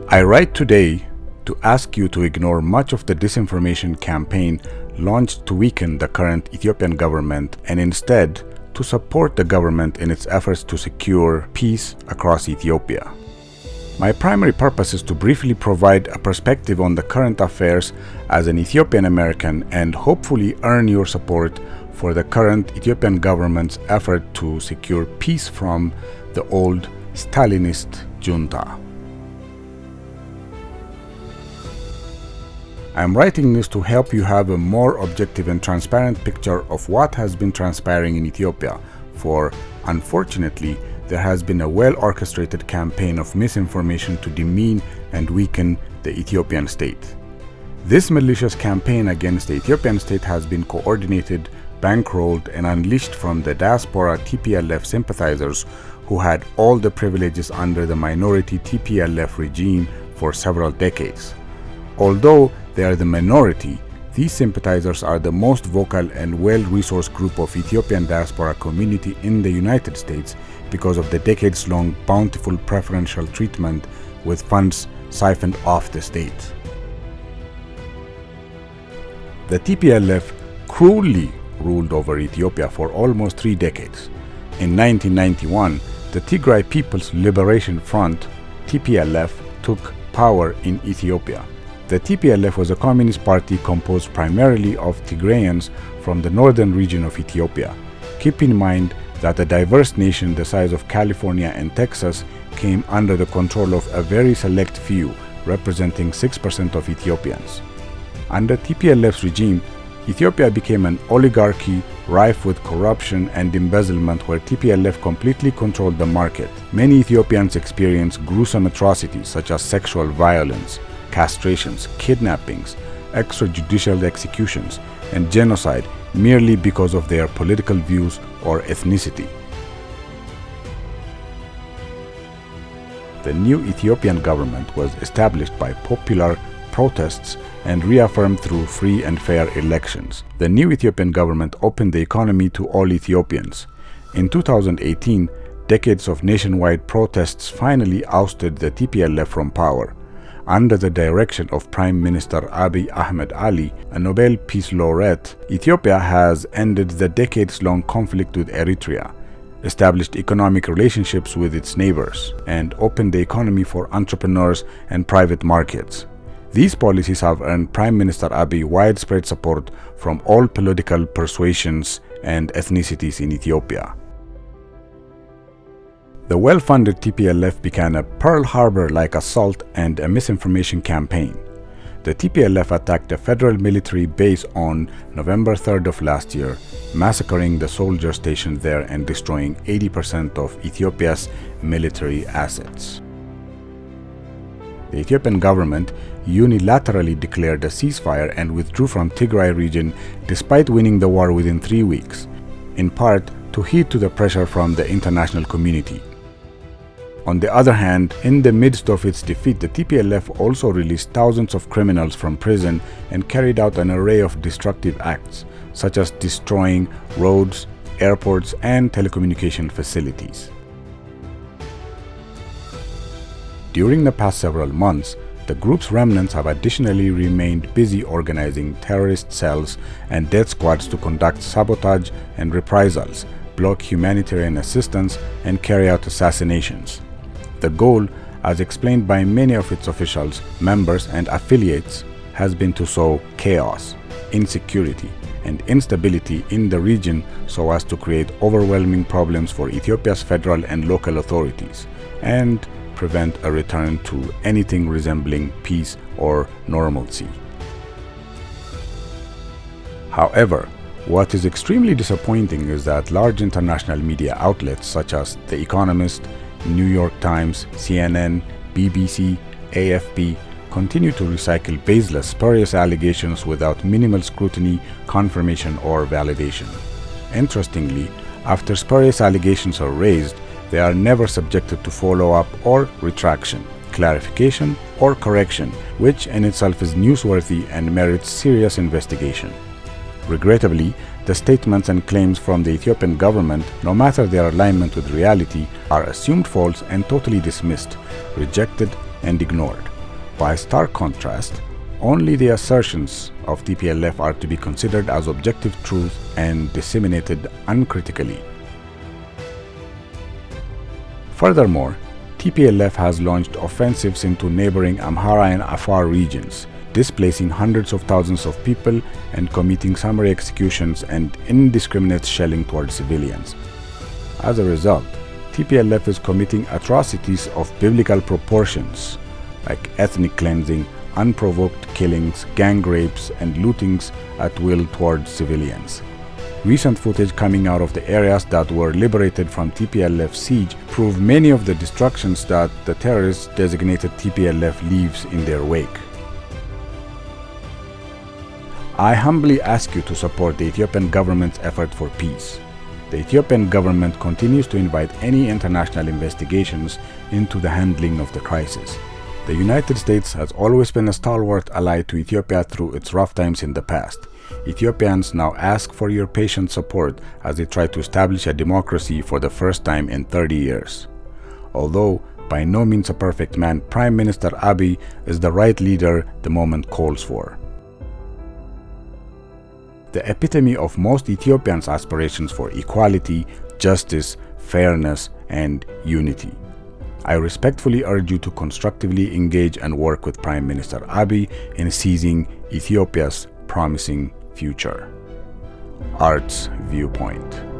I write today to ask you to ignore much of the disinformation campaign launched to weaken the current Ethiopian government and instead to support the government in its efforts to secure peace across Ethiopia. My primary purpose is to briefly provide a perspective on the current affairs as an Ethiopian American and hopefully earn your support for the current Ethiopian government's effort to secure peace from the old Stalinist junta. I am writing this to help you have a more objective and transparent picture of what has been transpiring in Ethiopia, for unfortunately, there has been a well-orchestrated campaign of misinformation to demean and weaken the Ethiopian state. This malicious campaign against the Ethiopian state has been coordinated, bankrolled, and unleashed from the diaspora TPLF sympathizers who had all the privileges under the minority TPLF regime for several decades. Although they are the minority, these sympathizers are the most vocal and well-resourced group of Ethiopian diaspora community in the United States because of the decades-long bountiful preferential treatment with funds siphoned off the state. The TPLF cruelly ruled over Ethiopia for almost 3 decades. In 1991, the Tigray People's Liberation Front, TPLF, took power in Ethiopia. The TPLF was a communist party composed primarily of Tigrayans from the northern region of Ethiopia. Keep in mind that a diverse nation the size of California and Texas came under the control of a very select few, representing 6% of Ethiopians. Under TPLF's regime, Ethiopia became an oligarchy rife with corruption and embezzlement where TPLF completely controlled the market. Many Ethiopians experienced gruesome atrocities such as sexual violence, castrations, kidnappings, extrajudicial executions, and genocide merely because of their political views or ethnicity. The new Ethiopian government was established by popular protests and reaffirmed through free and fair elections. The new Ethiopian government opened the economy to all Ethiopians. In 2018, decades of nationwide protests finally ousted the TPLF from power. Under the direction of Prime Minister Abiy Ahmed Ali, a Nobel Peace Laureate, Ethiopia has ended the decades-long conflict with Eritrea, established economic relationships with its neighbors, and opened the economy for entrepreneurs and private markets. These policies have earned Prime Minister Abiy widespread support from all political persuasions and ethnicities in Ethiopia. The well-funded TPLF began a Pearl Harbor-like assault and a misinformation campaign. The TPLF attacked a federal military base on November 3rd of last year, massacring the soldiers stationed there and destroying 80% of Ethiopia's military assets. The Ethiopian government unilaterally declared a ceasefire and withdrew from Tigray region despite winning the war within 3 weeks, in part to heed to the pressure from the international community. On the other hand, in the midst of its defeat, the TPLF also released thousands of criminals from prison and carried out an array of destructive acts, such as destroying roads, airports, and telecommunication facilities. During the past several months, the group's remnants have additionally remained busy organizing terrorist cells and death squads to conduct sabotage and reprisals, block humanitarian assistance, and carry out assassinations. The goal, as explained by many of its officials, members, and affiliates, has been to sow chaos, insecurity, and instability in the region so as to create overwhelming problems for Ethiopia's federal and local authorities, and prevent a return to anything resembling peace or normalcy. However, what is extremely disappointing is that large international media outlets such as The Economist, New York Times, CNN, BBC, AFP continue to recycle baseless, spurious allegations without minimal scrutiny, confirmation, or validation. Interestingly, after spurious allegations are raised, they are never subjected to follow-up or retraction, clarification, or correction, which in itself is newsworthy and merits serious investigation. Regrettably, the statements and claims from the Ethiopian government, no matter their alignment with reality, are assumed false and totally dismissed, rejected, and ignored. By stark contrast, only the assertions of TPLF are to be considered as objective truth and disseminated uncritically. Furthermore, TPLF has launched offensives into neighboring Amhara and Afar regions, displacing hundreds of thousands of people and committing summary executions and indiscriminate shelling towards civilians. As a result, TPLF is committing atrocities of biblical proportions, like ethnic cleansing, unprovoked killings, gang rapes, and lootings at will towards civilians. Recent footage coming out of the areas that were liberated from TPLF siege prove many of the destructions that the terrorists designated TPLF leaves in their wake. I humbly ask you to support the Ethiopian government's effort for peace. The Ethiopian government continues to invite any international investigations into the handling of the crisis. The United States has always been a stalwart ally to Ethiopia through its rough times in the past. Ethiopians now ask for your patient support as they try to establish a democracy for the first time in 30 years. Although by no means a perfect man, Prime Minister Abiy is the right leader the moment calls for. The epitome of most Ethiopians' aspirations for equality, justice, fairness, and unity. I respectfully urge you to constructively engage and work with Prime Minister Abiy in seizing Ethiopia's promising future. Art's Viewpoint.